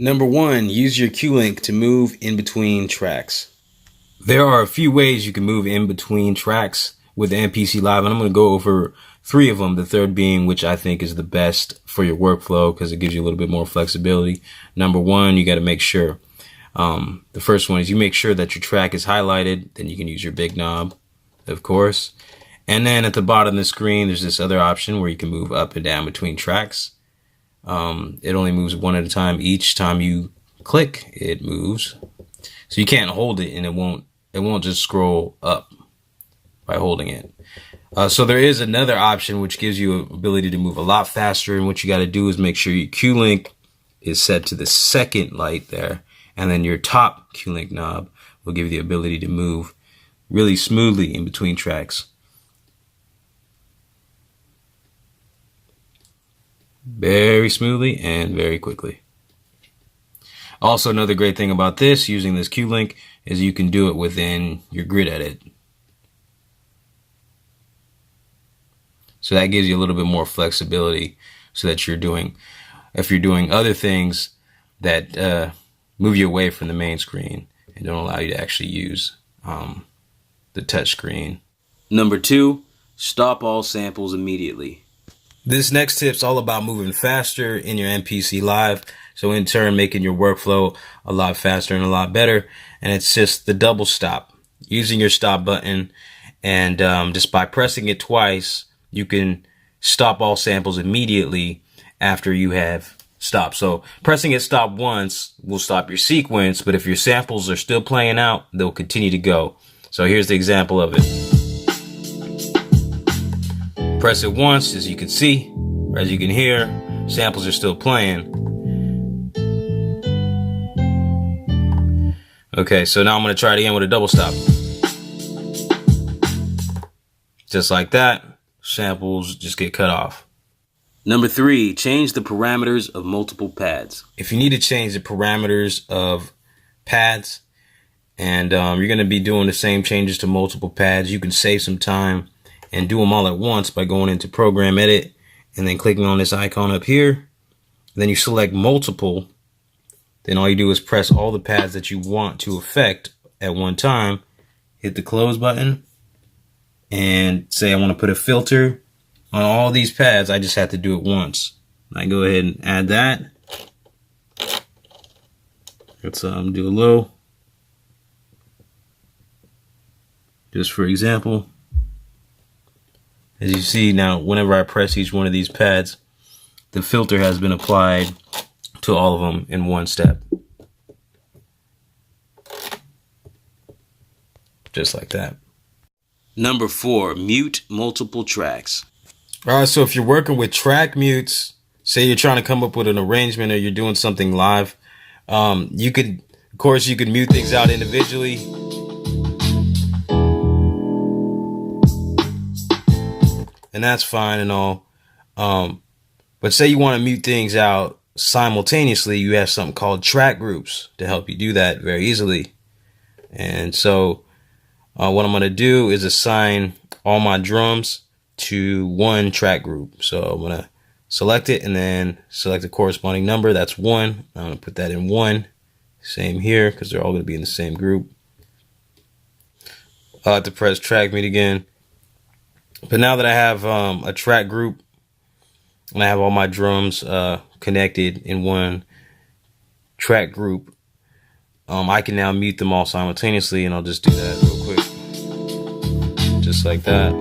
Number one, use your Q-Link to move in between tracks. There are a few ways you can move in between tracks with the MPC Live, and I'm going to go over three of them, the third being which I think is the best for your workflow because it gives you a little bit more flexibility. Number one, you got to make sure. The first one is you make sure that your track is highlighted, then you can use your big knob, of course. And then at the bottom of the screen, there's this other option where you can move up and down between tracks. It only moves one at a time. Each time you click, it moves. So you can't hold it and it won't just scroll up by holding it. So there is another option which gives you an ability to move a lot faster, and what you got to do is make sure your Q-Link is set to the second light there, and then your top Q-Link knob will give you the ability to move really smoothly in between tracks. Very smoothly and very quickly. Also, another great thing about this, using this Q-Link, is you can do it within your grid edit. So that gives you a little bit more flexibility so that if you're doing other things that move you away from the main screen and don't allow you to actually use the touch screen. Number two, stop all samples immediately. This next tip's all about moving faster in your MPC Live, so in turn making your workflow a lot faster and a lot better. And it's just the double stop, using your stop button, and just by pressing it twice, you can stop all samples immediately after you have stopped. So pressing it stop once will stop your sequence, but if your samples are still playing out, they'll continue to go. So here's the example of it. Press it once, as you can see, or as you can hear, samples are still playing. Okay, so now I'm going to try it again with a double stop. Just like that, samples just get cut off. Number three, change the parameters of multiple pads. If you need to change the parameters of pads, and you're going to be doing the same changes to multiple pads, you can save some time and do them all at once by going into Program Edit and then clicking on this icon up here. Then you select multiple. Then all you do is press all the pads that you want to affect at one time. Hit the close button and say I want to put a filter on all these pads. I just have to do it once. I go ahead and add that. Let's do a low, just for example. As you see now, whenever I press each one of these pads, the filter has been applied to all of them in one step. Just like that. Number four, mute multiple tracks. All right, so if you're working with track mutes, say you're trying to come up with an arrangement or you're doing something live, you could mute things out individually. And that's fine and all. But say you want to mute things out simultaneously, you have something called track groups to help you do that very easily. And so what I'm going to do is assign all my drums to one track group. So I'm going to select it and then select the corresponding number. That's 1. I'm going to put that in 1. Same here because they're all going to be in the same group. I'll have to press track mute again. But now that I have a track group and I have all my drums connected in one track group, I can now mute them all simultaneously, and I'll just do that real quick. Just like that.